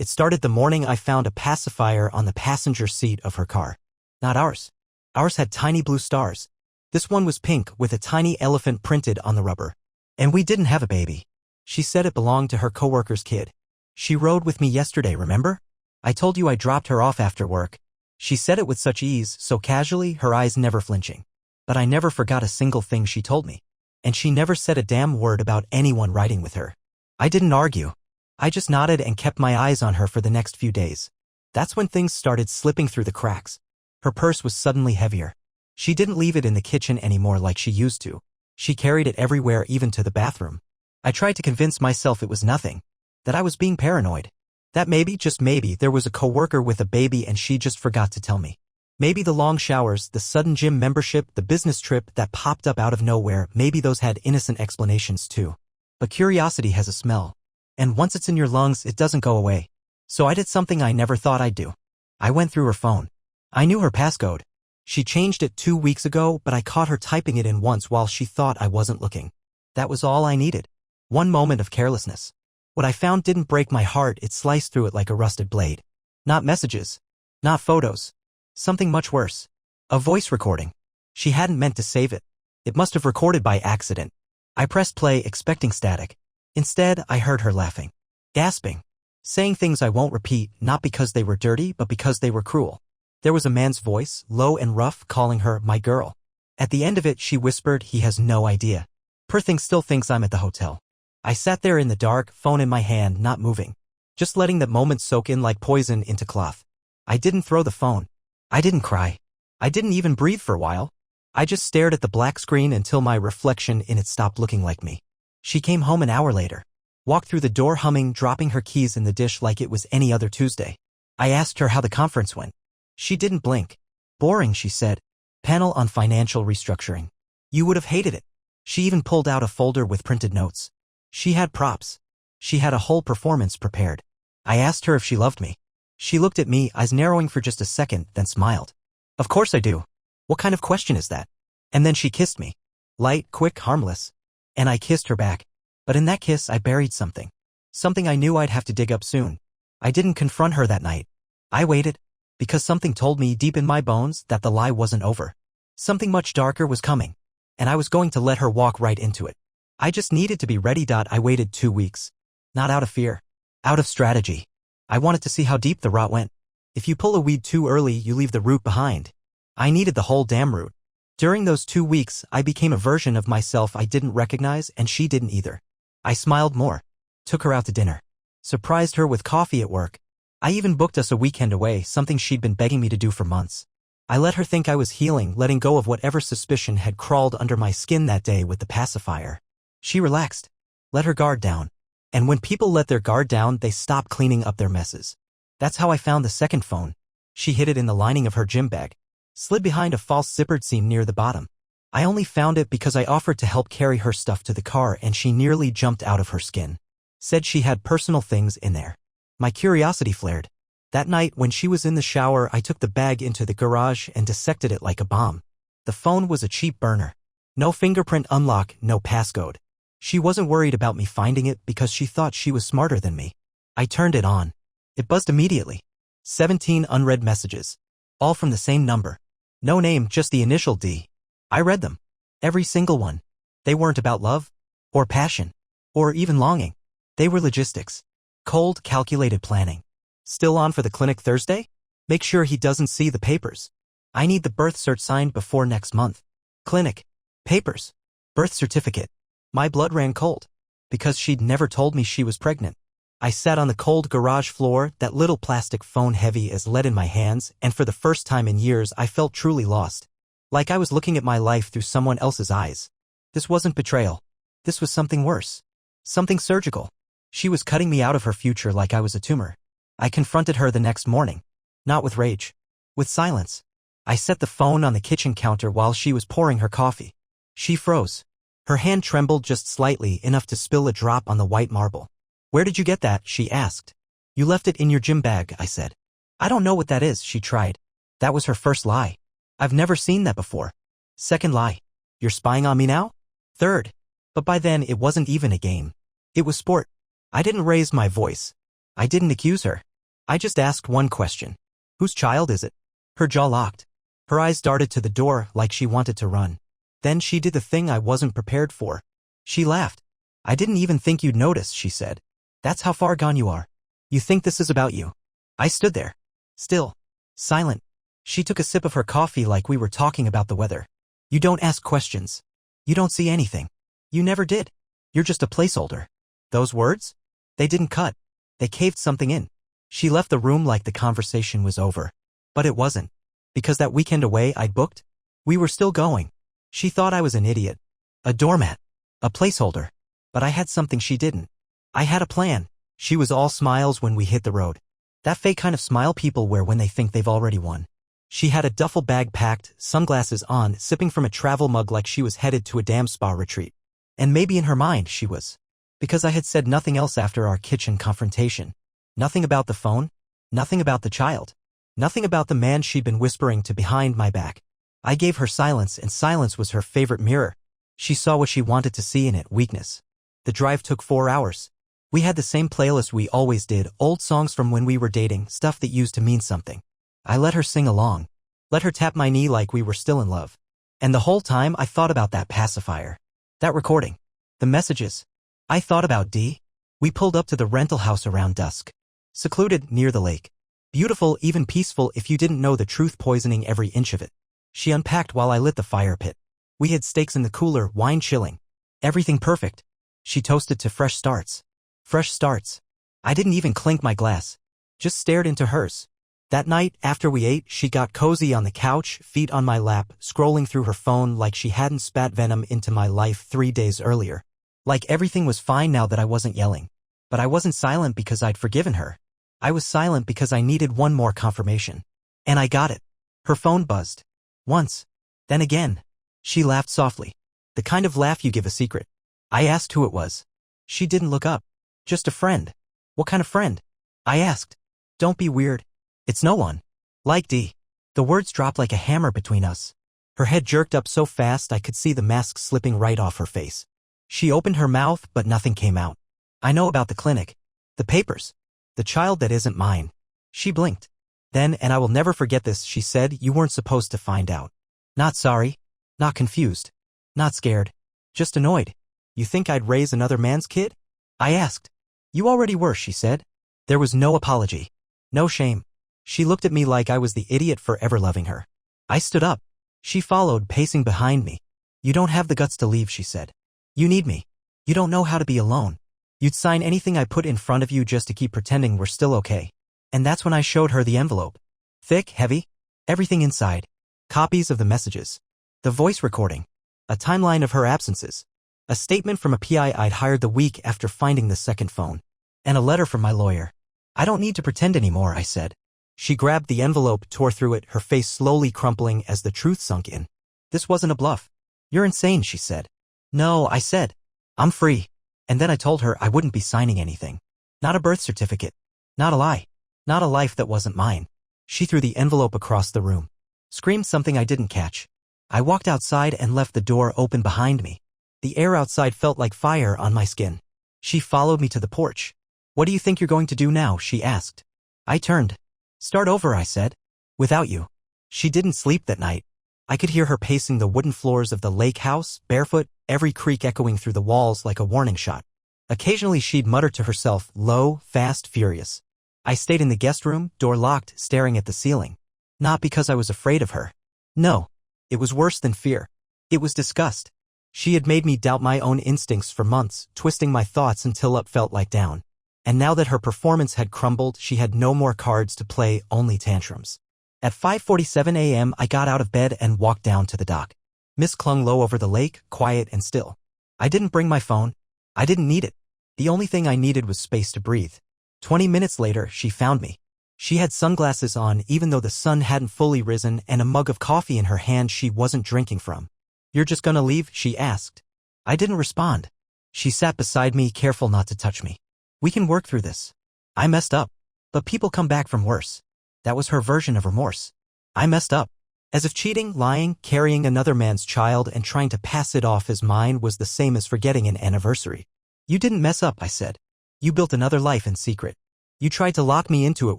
It started the morning I found a pacifier on the passenger seat of her car. Not ours. Ours had tiny blue stars. This one was pink with a tiny elephant printed on the rubber. And we didn't have a baby. She said it belonged to her coworker's kid. She rode with me yesterday, remember? I told you I dropped her off after work. She said it with such ease, so casually, her eyes never flinching. But I never forgot a single thing she told me. And she never said a damn word about anyone riding with her. I didn't argue. I just nodded and kept my eyes on her for the next few days. That's when things started slipping through the cracks. Her purse was suddenly heavier. She didn't leave it in the kitchen anymore like she used to. She carried it everywhere, even to the bathroom. I tried to convince myself it was nothing, that I was being paranoid. That maybe, just maybe, there was a coworker with a baby and she just forgot to tell me. Maybe the long showers, the sudden gym membership, the business trip that popped up out of nowhere, maybe those had innocent explanations too. But curiosity has a smell. And once it's in your lungs, it doesn't go away. So I did something I never thought I'd do. I went through her phone. I knew her passcode. She changed it 2 weeks ago, but I caught her typing it in once while she thought I wasn't looking. That was all I needed. One moment of carelessness. What I found didn't break my heart, it sliced through it like a rusted blade. Not messages. Not photos. Something much worse. A voice recording. She hadn't meant to save it. It must have recorded by accident. I pressed play, expecting static. Instead, I heard her laughing. Gasping. Saying things I won't repeat, not because they were dirty, but because they were cruel. There was a man's voice, low and rough, calling her my girl. At the end of it, she whispered, "He has no idea. Poor thing still thinks I'm at the hotel." I sat there in the dark, phone in my hand, not moving. Just letting that moment soak in like poison into cloth. I didn't throw the phone. I didn't cry. I didn't even breathe for a while. I just stared at the black screen until my reflection in it stopped looking like me. She came home an hour later. Walked through the door humming, dropping her keys in the dish like it was any other Tuesday. I asked her how the conference went. She didn't blink. "Boring," she said. "Panel on financial restructuring. You would have hated it." She even pulled out a folder with printed notes. She had props. She had a whole performance prepared. I asked her if she loved me. She looked at me, eyes narrowing for just a second, then smiled. "Of course I do. What kind of question is that?" And then she kissed me. Light, quick, harmless. And I kissed her back. But in that kiss I buried something. Something I knew I'd have to dig up soon. I didn't confront her that night. I waited. Because something told me deep in my bones that the lie wasn't over. Something much darker was coming. And I was going to let her walk right into it. I just needed to be ready. I waited 2 weeks. Not out of fear. Out of strategy. I wanted to see how deep the rot went. If you pull a weed too early, you leave the root behind. I needed the whole damn root. During those 2 weeks, I became a version of myself I didn't recognize, and she didn't either. I smiled more. Took her out to dinner. Surprised her with coffee at work. I even booked us a weekend away, something she'd been begging me to do for months. I let her think I was healing, letting go of whatever suspicion had crawled under my skin that day with the pacifier. She relaxed. Let her guard down. And when people let their guard down, they stop cleaning up their messes. That's how I found the second phone. She hid it in the lining of her gym bag. Slid behind a false zippered seam near the bottom. I only found it because I offered to help carry her stuff to the car and she nearly jumped out of her skin. Said she had personal things in there. My curiosity flared. That night, when she was in the shower, I took the bag into the garage and dissected it like a bomb. The phone was a cheap burner. No fingerprint unlock, no passcode. She wasn't worried about me finding it because she thought she was smarter than me. I turned it on. It buzzed immediately. 17 unread messages. All from the same number. No name, just the initial D. I read them. Every single one. They weren't about love, or passion, or even longing. They were logistics. Cold, calculated planning. Still on for the clinic Thursday? Make sure he doesn't see the papers. I need the birth cert signed before next month. Clinic. Papers. Birth certificate. My blood ran cold. Because she'd never told me she was pregnant. I sat on the cold garage floor, that little plastic phone heavy as lead in my hands, and for the first time in years I felt truly lost. Like I was looking at my life through someone else's eyes. This wasn't betrayal. This was something worse. Something surgical. She was cutting me out of her future like I was a tumor. I confronted her the next morning. Not with rage. With silence. I set the phone on the kitchen counter while she was pouring her coffee. She froze. Her hand trembled just slightly, enough to spill a drop on the white marble. "Where did you get that?" she asked. "You left it in your gym bag," I said. "I don't know what that is," she tried. That was her first lie. I've never seen that before. Second lie. "You're spying on me now?" Third. But by then it wasn't even a game. It was sport. I didn't raise my voice. I didn't accuse her. I just asked one question. Whose child is it? Her jaw locked. Her eyes darted to the door like she wanted to run. Then she did the thing I wasn't prepared for. She laughed. I didn't even think you'd notice, she said. That's how far gone you are. You think this is about you. I stood there. Still. Silent. She took a sip of her coffee like we were talking about the weather. You don't ask questions. You don't see anything. You never did. You're just a placeholder. Those words? They didn't cut. They caved something in. She left the room like the conversation was over. But it wasn't. Because that weekend away I'd booked? We were still going. She thought I was an idiot. A doormat. A placeholder. But I had something she didn't. I had a plan. She was all smiles when we hit the road. That fake kind of smile people wear when they think they've already won. She had a duffel bag packed, sunglasses on, sipping from a travel mug like she was headed to a damn spa retreat. And maybe in her mind she was. Because I had said nothing else after our kitchen confrontation. Nothing about the phone. Nothing about the child. Nothing about the man she'd been whispering to behind my back. I gave her silence, and silence was her favorite mirror. She saw what she wanted to see in it, weakness. The drive took 4 hours. We had the same playlist we always did, old songs from when we were dating, stuff that used to mean something. I let her sing along. Let her tap my knee like we were still in love. And the whole time I thought about that pacifier. That recording. The messages. I thought about D. We pulled up to the rental house around dusk. Secluded, near the lake. Beautiful, even peaceful if you didn't know the truth, poisoning every inch of it. She unpacked while I lit the fire pit. We had steaks in the cooler, wine chilling. Everything perfect. She toasted to fresh starts. Fresh starts. I didn't even clink my glass. Just stared into hers. That night, after we ate, she got cozy on the couch, feet on my lap, scrolling through her phone like she hadn't spat venom into my life 3 days earlier. Like everything was fine now that I wasn't yelling. But I wasn't silent because I'd forgiven her. I was silent because I needed one more confirmation. And I got it. Her phone buzzed. Once. Then again. She laughed softly. The kind of laugh you give a secret. I asked who it was. She didn't look up. Just a friend. What kind of friend? I asked. Don't be weird. It's no one. Like D. The words dropped like a hammer between us. Her head jerked up so fast I could see the mask slipping right off her face. She opened her mouth, but nothing came out. I know about the clinic. The papers. The child that isn't mine. She blinked. Then, and I will never forget this, she said, you weren't supposed to find out. Not sorry. Not confused. Not scared. Just annoyed. You think I'd raise another man's kid? I asked. You already were, she said. There was no apology. No shame. She looked at me like I was the idiot for ever loving her. I stood up. She followed, pacing behind me. You don't have the guts to leave, she said. You need me. You don't know how to be alone. You'd sign anything I put in front of you just to keep pretending we're still okay. And that's when I showed her the envelope. Thick, heavy, everything inside. Copies of the messages. The voice recording. A timeline of her absences. A statement from a PI I'd hired the week after finding the second phone. And a letter from my lawyer. I don't need to pretend anymore, I said. She grabbed the envelope, tore through it, her face slowly crumpling as the truth sunk in. This wasn't a bluff. You're insane, she said. No, I said. I'm free. And then I told her I wouldn't be signing anything. Not a birth certificate. Not a lie. Not a life that wasn't mine. She threw the envelope across the room. Screamed something I didn't catch. I walked outside and left the door open behind me. The air outside felt like fire on my skin. She followed me to the porch. What do you think you're going to do now? She asked. I turned. Start over, I said. Without you. She didn't sleep that night. I could hear her pacing the wooden floors of the lake house, barefoot, every creak echoing through the walls like a warning shot. Occasionally she'd mutter to herself, low, fast, furious. I stayed in the guest room, door locked, staring at the ceiling. Not because I was afraid of her. No. It was worse than fear. It was disgust. She had made me doubt my own instincts for months, twisting my thoughts until up felt like down. And now that her performance had crumbled, she had no more cards to play, only tantrums. At 5:47 a.m. I got out of bed and walked down to the dock. Mist clung low over the lake, quiet and still. I didn't bring my phone. I didn't need it. The only thing I needed was space to breathe. 20 minutes later, she found me. She had sunglasses on even though the sun hadn't fully risen, and a mug of coffee in her hand she wasn't drinking from. You're just gonna leave? She asked. I didn't respond. She sat beside me, careful not to touch me. We can work through this. I messed up. But people come back from worse. That was her version of remorse. I messed up. As if cheating, lying, carrying another man's child and trying to pass it off as mine was the same as forgetting an anniversary. You didn't mess up, I said. You built another life in secret. You tried to lock me into it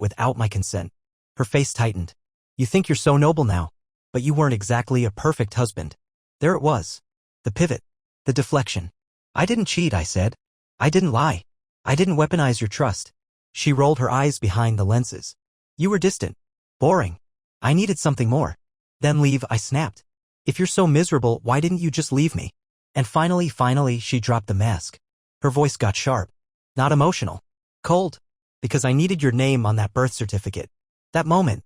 without my consent. Her face tightened. You think you're so noble now, but you weren't exactly a perfect husband. There it was. The pivot. The deflection. I didn't cheat, I said. I didn't lie. I didn't weaponize your trust. She rolled her eyes behind the lenses. You were distant. Boring. I needed something more. Then leave, I snapped. If you're so miserable, why didn't you just leave me? And finally, she dropped the mask. Her voice got sharp. Not emotional. Cold. Because I needed your name on that birth certificate. That moment.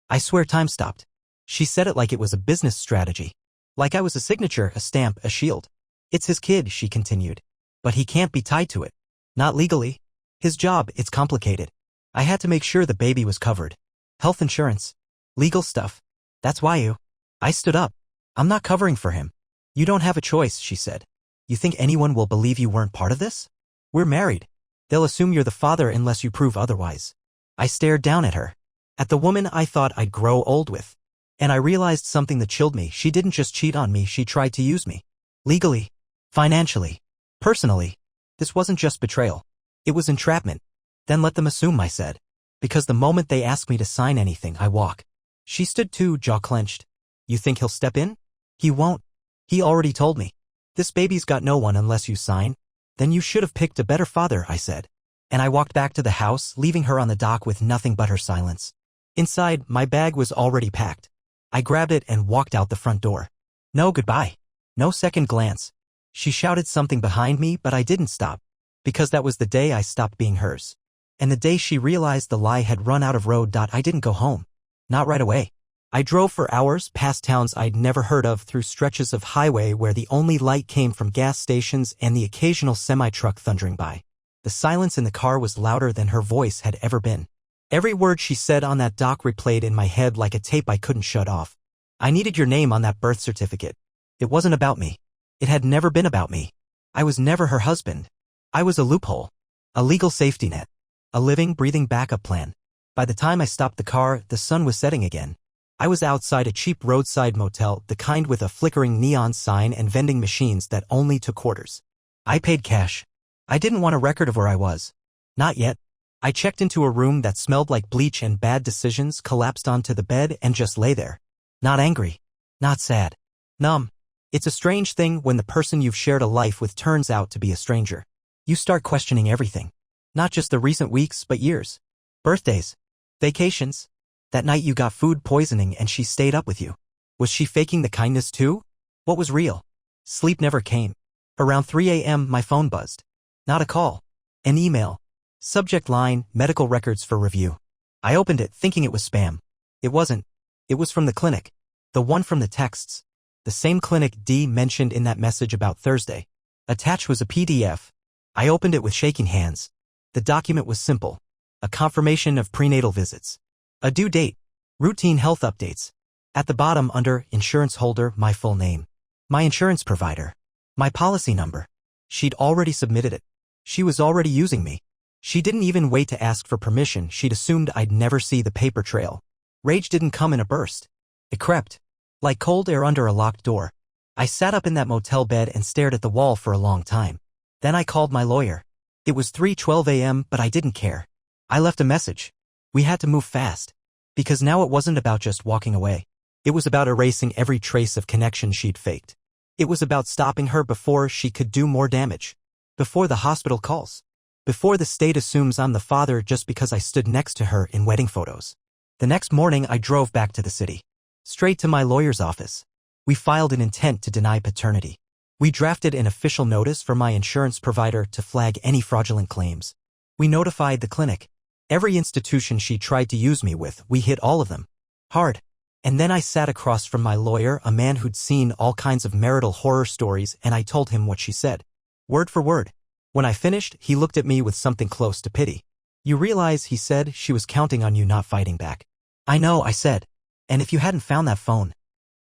I swear time stopped. She said it like it was a business strategy. Like I was a signature, a stamp, a shield. It's his kid, she continued. But he can't be tied to it. Not legally. His job, it's complicated. I had to make sure the baby was covered. Health insurance. Legal stuff. That's why you. I stood up. I'm not covering for him. You don't have a choice, she said. You think anyone will believe you weren't part of this? We're married. They'll assume you're the father unless you prove otherwise. I stared down at her. At the woman I thought I'd grow old with. And I realized something that chilled me. She didn't just cheat on me, she tried to use me. Legally. Financially. Personally. This wasn't just betrayal. It was entrapment. Then let them assume, I said. Because the moment they ask me to sign anything, I walk. She stood too, jaw clenched. You think he'll step in? He won't. He already told me. This baby's got no one unless you sign. Then you should have picked a better father, I said. And I walked back to the house, leaving her on the dock with nothing but her silence. Inside, my bag was already packed. I grabbed it and walked out the front door. No goodbye. No second glance. She shouted something behind me, but I didn't stop. Because that was the day I stopped being hers. And the day she realized the lie had run out of road. I didn't go home. Not right away. I drove for hours past towns I'd never heard of, through stretches of highway where the only light came from gas stations and the occasional semi-truck thundering by. The silence in the car was louder than her voice had ever been. Every word she said on that dock replayed in my head like a tape I couldn't shut off. I needed your name on that birth certificate. It wasn't about me. It had never been about me. I was never her husband. I was a loophole. A legal safety net. A living, breathing backup plan. By the time I stopped the car, the sun was setting again. I was outside a cheap roadside motel, the kind with a flickering neon sign and vending machines that only took quarters. I paid cash. I didn't want a record of where I was. Not yet. I checked into a room that smelled like bleach and bad decisions, collapsed onto the bed and just lay there. Not angry. Not sad. Numb. It's a strange thing when the person you've shared a life with turns out to be a stranger. You start questioning everything. Not just the recent weeks, but years. Birthdays. Vacations. That night you got food poisoning and she stayed up with you. Was she faking the kindness too? What was real? Sleep never came. Around 3 a.m. my phone buzzed. Not a call. An email. Subject line, medical records for review. I opened it thinking it was spam. It wasn't. It was from the clinic. The one from the texts. The same clinic D mentioned in that message about Thursday. Attached was a PDF. I opened it with shaking hands. The document was simple. A confirmation of prenatal visits. A due date. Routine health updates. At the bottom under insurance holder, my full name. My insurance provider. My policy number. She'd already submitted it. She was already using me. She didn't even wait to ask for permission. She'd assumed I'd never see the paper trail. Rage didn't come in a burst. It crept. Like cold air under a locked door. I sat up in that motel bed and stared at the wall for a long time. Then I called my lawyer. It was 3:12 a.m., but I didn't care. I left a message. We had to move fast. Because now it wasn't about just walking away. It was about erasing every trace of connection she'd faked. It was about stopping her before she could do more damage. Before the hospital calls. Before the state assumes I'm the father just because I stood next to her in wedding photos. The next morning I drove back to the city. Straight to my lawyer's office. We filed an intent to deny paternity. We drafted an official notice for my insurance provider to flag any fraudulent claims. We notified the clinic. Every institution she tried to use me with, we hit all of them. Hard. And then I sat across from my lawyer, a man who'd seen all kinds of marital horror stories, and I told him what she said. Word for word. When I finished, he looked at me with something close to pity. You realize, he said, she was counting on you not fighting back. I know, I said. And if you hadn't found that phone,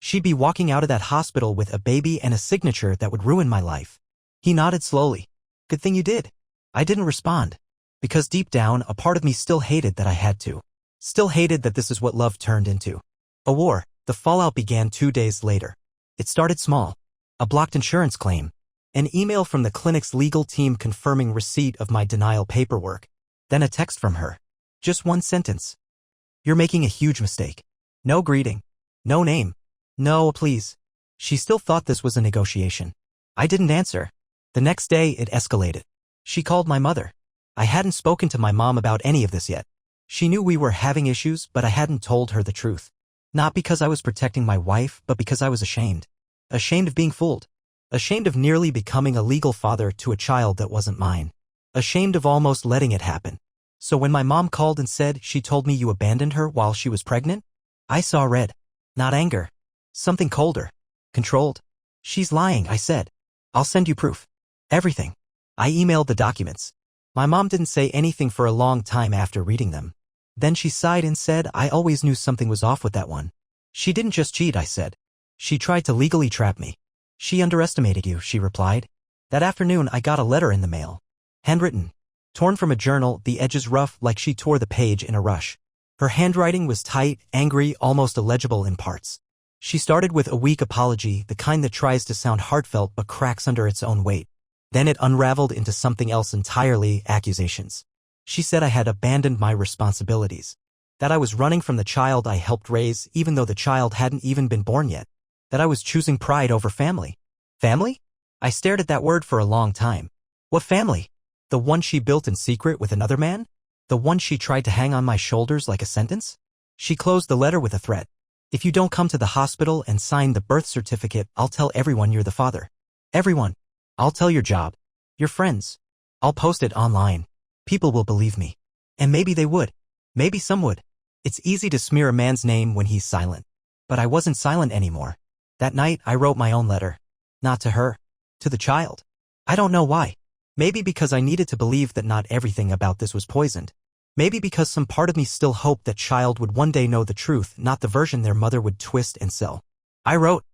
she'd be walking out of that hospital with a baby and a signature that would ruin my life. He nodded slowly. Good thing you did. I didn't respond. Because deep down, a part of me still hated that I had to. Still hated that this is what love turned into. A war. The fallout began 2 days later. It started small. A blocked insurance claim. An email from the clinic's legal team confirming receipt of my denial paperwork. Then a text from her. Just one sentence. You're making a huge mistake. No greeting. No name. No, please. She still thought this was a negotiation. I didn't answer. The next day, it escalated. She called my mother. I hadn't spoken to my mom about any of this yet. She knew we were having issues, but I hadn't told her the truth. Not because I was protecting my wife, but because I was ashamed. Ashamed of being fooled. Ashamed of nearly becoming a legal father to a child that wasn't mine. Ashamed of almost letting it happen. So when my mom called and said she told me you abandoned her while she was pregnant, I saw red. Not anger. Something colder. Controlled. She's lying, I said. I'll send you proof. Everything. I emailed the documents. My mom didn't say anything for a long time after reading them. Then she sighed and said, I always knew something was off with that one. She didn't just cheat, I said. She tried to legally trap me. She underestimated you, she replied. That afternoon I got a letter in the mail. Handwritten. Torn from a journal, the edges rough like she tore the page in a rush. Her handwriting was tight, angry, almost illegible in parts. She started with a weak apology, the kind that tries to sound heartfelt but cracks under its own weight. Then it unraveled into something else entirely, accusations. She said I had abandoned my responsibilities. That I was running from the child I helped raise even though the child hadn't even been born yet. That I was choosing pride over family. Family? I stared at that word for a long time. What family? The one she built in secret with another man? The one she tried to hang on my shoulders like a sentence? She closed the letter with a threat. If you don't come to the hospital and sign the birth certificate, I'll tell everyone you're the father. Everyone. I'll tell your job. Your friends. I'll post it online. People will believe me. And maybe they would. Maybe some would. It's easy to smear a man's name when he's silent. But I wasn't silent anymore. That night, I wrote my own letter. Not to her. To the child. I don't know why. Maybe because I needed to believe that not everything about this was poisoned. Maybe because some part of me still hoped that child would one day know the truth, not the version their mother would twist and sell. I wrote,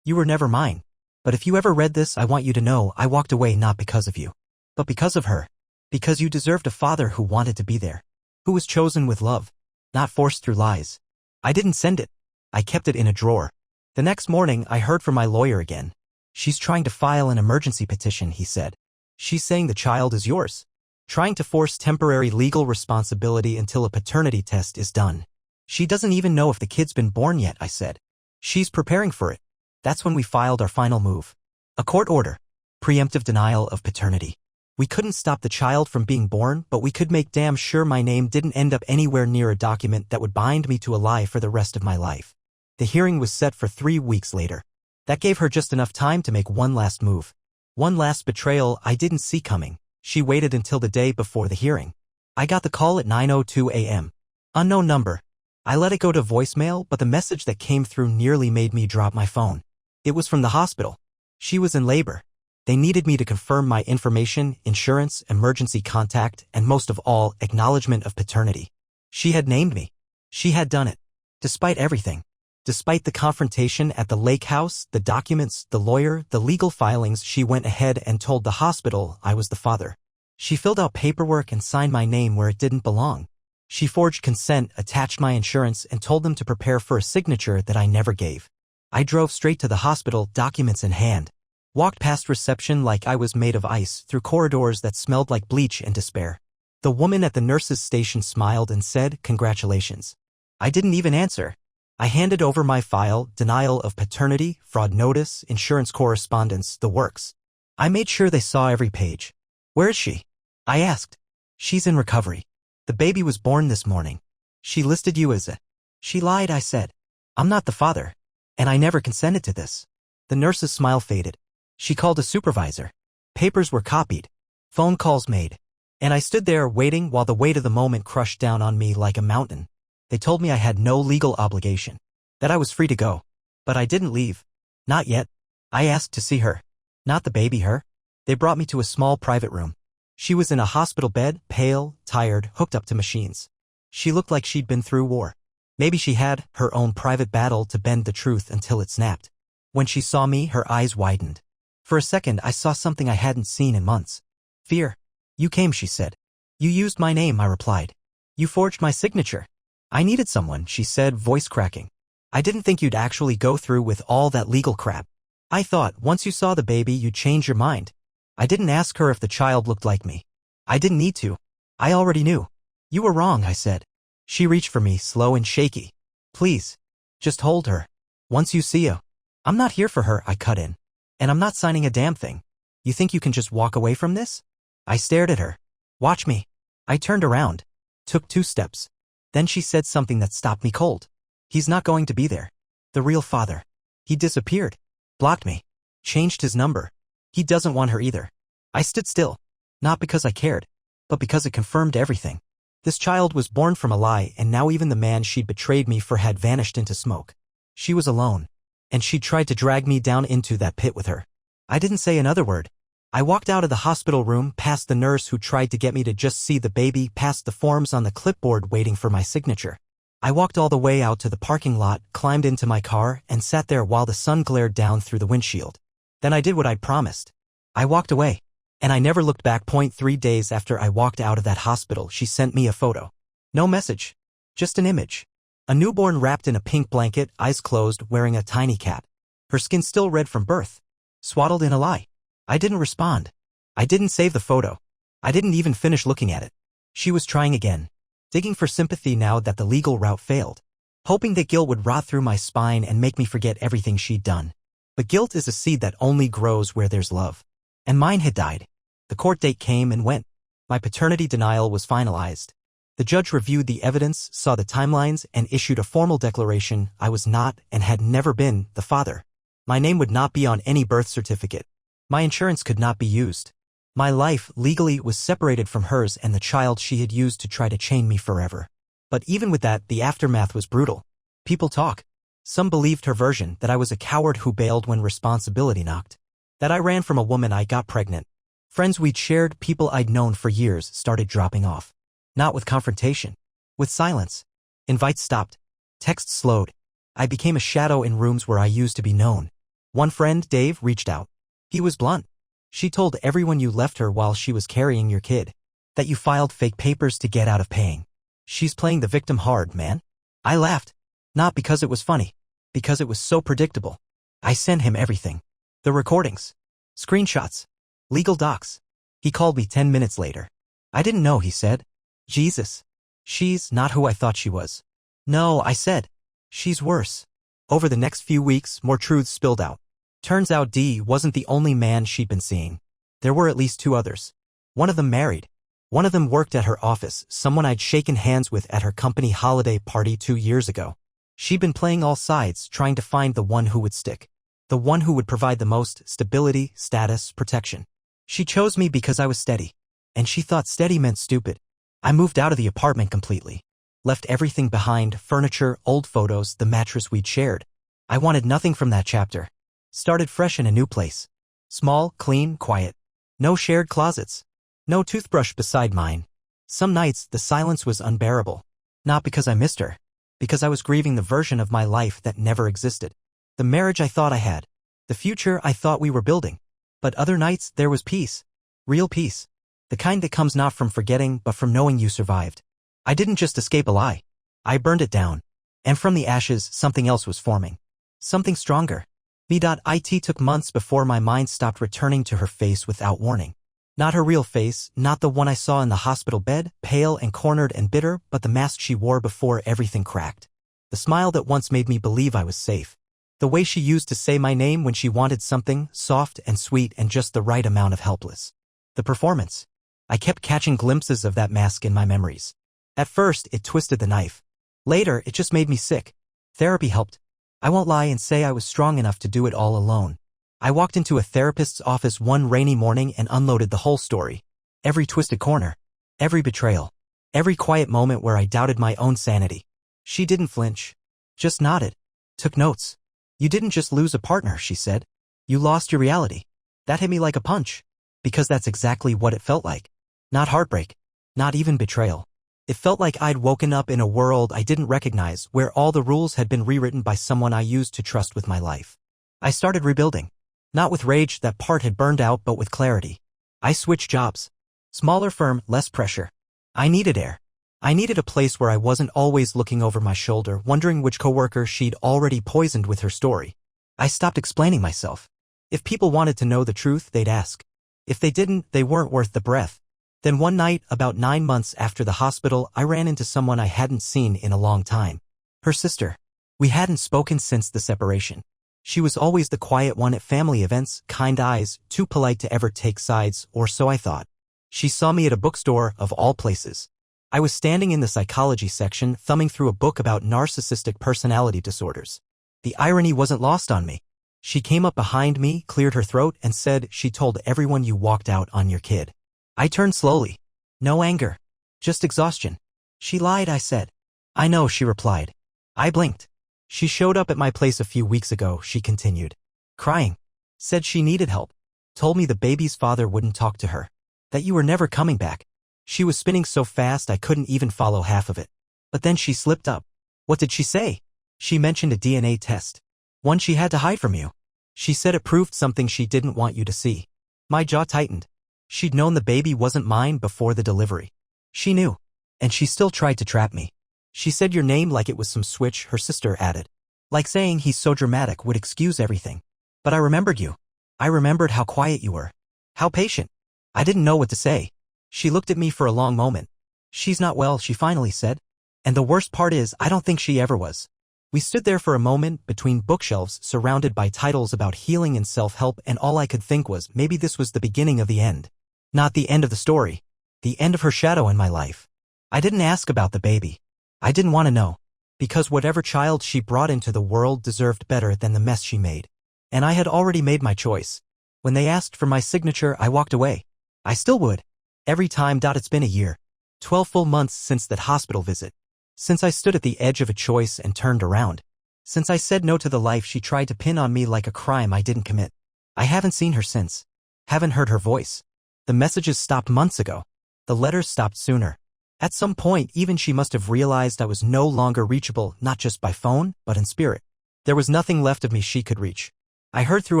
you were never mine. But if you ever read this, I want you to know I walked away not because of you, but because of her. Because you deserved a father who wanted to be there. Who was chosen with love, not forced through lies. I didn't send it. I kept it in a drawer. The next morning, I heard from my lawyer again. She's trying to file an emergency petition, he said. She's saying the child is yours. Trying to force temporary legal responsibility until a paternity test is done. She doesn't even know if the kid's been born yet, I said. She's preparing for it. That's when we filed our final move. A court order. Preemptive denial of paternity. We couldn't stop the child from being born, but we could make damn sure my name didn't end up anywhere near a document that would bind me to a lie for the rest of my life. The hearing was set for 3 weeks later. That gave her just enough time to make one last move. One last betrayal I didn't see coming. She waited until the day before the hearing. I got the call at 9:02 a.m. Unknown number. I let it go to voicemail, but the message that came through nearly made me drop my phone. It was from the hospital. She was in labor. They needed me to confirm my information, insurance, emergency contact, and most of all, acknowledgement of paternity. She had named me. She had done it. Despite everything. Despite the confrontation at the lake house, the documents, the lawyer, the legal filings, she went ahead and told the hospital I was the father. She filled out paperwork and signed my name where it didn't belong. She forged consent, attached my insurance, and told them to prepare for a signature that I never gave. I drove straight to the hospital, documents in hand. Walked past reception like I was made of ice, through corridors that smelled like bleach and despair. The woman at the nurse's station smiled and said, "Congratulations." I didn't even answer. I handed over my file, denial of paternity, fraud notice, insurance correspondence, the works. I made sure they saw every page. "Where is she?" I asked. "She's in recovery. The baby was born this morning. She listed you as a..." She lied, I said. "I'm not the father. And I never consented to this." The nurse's smile faded. She called a supervisor. Papers were copied. Phone calls made. And I stood there waiting while the weight of the moment crushed down on me like a mountain. They told me I had no legal obligation. That I was free to go. But I didn't leave. Not yet. I asked to see her. Not the baby, her. They brought me to a small private room. She was in a hospital bed, pale, tired, hooked up to machines. She looked like she'd been through war. Maybe she had her own private battle to bend the truth until it snapped. When she saw me, her eyes widened. For a second, I saw something I hadn't seen in months. Fear. "You came," she said. "You used my name," I replied. "You forged my signature." "I needed someone," she said, voice cracking. "I didn't think you'd actually go through with all that legal crap. I thought, once you saw the baby, you'd change your mind." I didn't ask her if the child looked like me. I didn't need to. I already knew. You were wrong, I said. She reached for me, slow and shaky. Please. Just hold her. Once you see her. I'm not here for her, I cut in. And I'm not signing a damn thing. You think you can just walk away from this? I stared at her. Watch me. I turned around. Took 2 steps. Then she said something that stopped me cold. He's not going to be there. The real father. He disappeared. Blocked me. Changed his number. He doesn't want her either. I stood still. Not because I cared, but because it confirmed everything. This child was born from a lie, and now even the man she'd betrayed me for had vanished into smoke. She was alone. And she tried to drag me down into that pit with her. I didn't say another word. I walked out of the hospital room, past the nurse who tried to get me to just see the baby, past the forms on the clipboard waiting for my signature. I walked all the way out to the parking lot, climbed into my car, and sat there while the sun glared down through the windshield. Then I did what I'd promised. I walked away. And I never looked back. 3 days after I walked out of that hospital, she sent me a photo. No message. Just an image. A newborn wrapped in a pink blanket, eyes closed, wearing a tiny cap. Her skin still red from birth. Swaddled in a lie. I didn't respond. I didn't save the photo. I didn't even finish looking at it. She was trying again. Digging for sympathy now that the legal route failed. Hoping that guilt would rot through my spine and make me forget everything she'd done. But guilt is a seed that only grows where there's love. And mine had died. The court date came and went. My paternity denial was finalized. The judge reviewed the evidence, saw the timelines, and issued a formal declaration I was not and had never been the father. My name would not be on any birth certificate. My insurance could not be used. My life, legally, was separated from hers and the child she had used to try to chain me forever. But even with that, the aftermath was brutal. People talk. Some believed her version, that I was a coward who bailed when responsibility knocked. That I ran from a woman I got pregnant. Friends we'd shared, people I'd known for years, started dropping off. Not with confrontation. With silence. Invites stopped. Texts slowed. I became a shadow in rooms where I used to be known. One friend, Dave, reached out. He was blunt. She told everyone you left her while she was carrying your kid. That you filed fake papers to get out of paying. She's playing the victim hard, man. I laughed. Not because it was funny. Because it was so predictable. I sent him everything. The recordings. Screenshots. Legal docs. He called me 10 minutes later. I didn't know, he said. Jesus. She's not who I thought she was. No, I said. She's worse. Over the next few weeks, more truths spilled out. Turns out D wasn't the only man she'd been seeing. There were at least 2 others. One of them married. One of them worked at her office, someone I'd shaken hands with at her company holiday party 2 years ago. She'd been playing all sides, trying to find the one who would stick. The one who would provide the most stability, status, protection. She chose me because I was steady. And she thought steady meant stupid. I moved out of the apartment completely. Left everything behind, furniture, old photos, the mattress we'd shared. I wanted nothing from that chapter. Started fresh in a new place. Small, clean, quiet. No shared closets. No toothbrush beside mine. Some nights, the silence was unbearable. Not because I missed her. Because I was grieving the version of my life that never existed. The marriage I thought I had. The future I thought we were building. But other nights, there was peace. Real peace. The kind that comes not from forgetting, but from knowing you survived. I didn't just escape a lie. I burned it down. And from the ashes, something else was forming. Something stronger. Me.it took months before my mind stopped returning to her face without warning. Not her real face, not the one I saw in the hospital bed, pale and cornered and bitter, but the mask she wore before everything cracked. The smile that once made me believe I was safe. The way she used to say my name when she wanted something, soft and sweet and just the right amount of helpless. The performance. I kept catching glimpses of that mask in my memories. At first, it twisted the knife. Later, it just made me sick. Therapy helped. I won't lie and say I was strong enough to do it all alone. I walked into a therapist's office one rainy morning and unloaded the whole story. Every twisted corner. Every betrayal. Every quiet moment where I doubted my own sanity. She didn't flinch. Just nodded. Took notes. You didn't just lose a partner, she said. You lost your reality. That hit me like a punch. Because that's exactly what it felt like. Not heartbreak. Not even betrayal. It felt like I'd woken up in a world I didn't recognize, where all the rules had been rewritten by someone I used to trust with my life. I started rebuilding. Not with rage, that part had burned out, but with clarity. I switched jobs. Smaller firm, less pressure. I needed air. I needed a place where I wasn't always looking over my shoulder, wondering which coworker she'd already poisoned with her story. I stopped explaining myself. If people wanted to know the truth, they'd ask. If they didn't, they weren't worth the breath. Then one night, about 9 months after the hospital, I ran into someone I hadn't seen in a long time. Her sister. We hadn't spoken since the separation. She was always the quiet one at family events, kind eyes, too polite to ever take sides, or so I thought. She saw me at a bookstore, of all places. I was standing in the psychology section, thumbing through a book about narcissistic personality disorders. The irony wasn't lost on me. She came up behind me, cleared her throat, and said, "She told everyone you walked out on your kid." I turned slowly. No anger. Just exhaustion. "She lied," I said. "I know," she replied. I blinked. "She showed up at my place a few weeks ago," she continued. Crying. Said she needed help. Told me the baby's father wouldn't talk to her. That you were never coming back. She was spinning so fast I couldn't even follow half of it. But then she slipped up. What did she say? She mentioned a DNA test. One she had to hide from you. She said it proved something she didn't want you to see. My jaw tightened. She'd known the baby wasn't mine before the delivery. She knew. And she still tried to trap me. She said your name like it was some switch, her sister added. Like saying he's so dramatic would excuse everything. But I remembered you. I remembered how quiet you were. How patient. I didn't know what to say. She looked at me for a long moment. "She's not well," she finally said. And the worst part is, I don't think she ever was. We stood there for a moment, between bookshelves, surrounded by titles about healing and self-help, and all I could think was, maybe this was the beginning of the end. Not the end of the story. The end of her shadow in my life. I didn't ask about the baby. I didn't want to know. Because whatever child she brought into the world deserved better than the mess she made. And I had already made my choice. When they asked for my signature, I walked away. I still would. Every time. It's been a year. 12 full months since that hospital visit. Since I stood at the edge of a choice and turned around. Since I said no to the life she tried to pin on me like a crime I didn't commit. I haven't seen her since. Haven't heard her voice. The messages stopped months ago. The letters stopped sooner. At some point, even she must have realized I was no longer reachable, not just by phone, but in spirit. There was nothing left of me she could reach. I heard through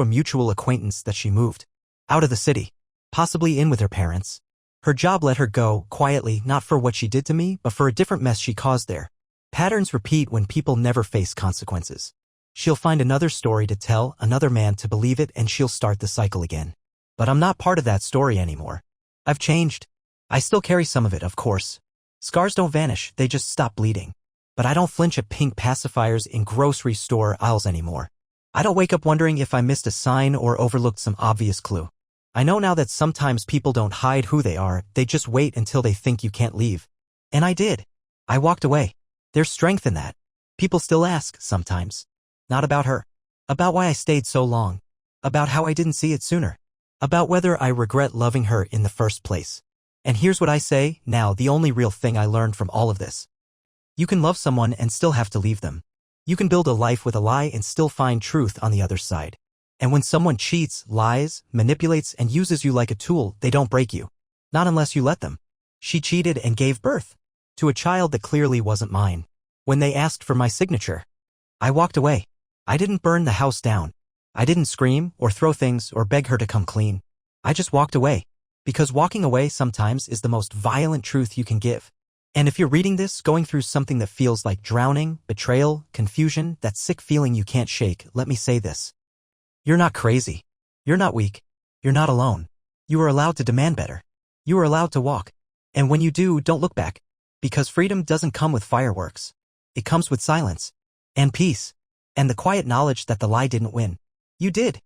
a mutual acquaintance that she moved. Out of the city. Possibly in with her parents. Her job let her go, quietly, not for what she did to me, but for a different mess she caused there. Patterns repeat when people never face consequences. She'll find another story to tell, another man to believe it, and she'll start the cycle again. But I'm not part of that story anymore. I've changed. I still carry some of it, of course. Scars don't vanish, they just stop bleeding. But I don't flinch at pink pacifiers in grocery store aisles anymore. I don't wake up wondering if I missed a sign or overlooked some obvious clue. I know now that sometimes people don't hide who they are, they just wait until they think you can't leave. And I did. I walked away. There's strength in that. People still ask, sometimes. Not about her. About why I stayed so long. About how I didn't see it sooner. About whether I regret loving her in the first place. And here's what I say, now the only real thing I learned from all of this. You can love someone and still have to leave them. You can build a life with a lie and still find truth on the other side. And when someone cheats, lies, manipulates, and uses you like a tool, they don't break you. Not unless you let them. She cheated and gave birth to a child that clearly wasn't mine. When they asked for my signature, I walked away. I didn't burn the house down. I didn't scream or throw things or beg her to come clean. I just walked away. Because walking away sometimes is the most violent truth you can give. And if you're reading this, going through something that feels like drowning, betrayal, confusion, that sick feeling you can't shake, let me say this. You're not crazy. You're not weak. You're not alone. You are allowed to demand better. You are allowed to walk. And when you do, don't look back. Because freedom doesn't come with fireworks. It comes with silence. And peace. And the quiet knowledge that the lie didn't win. You did.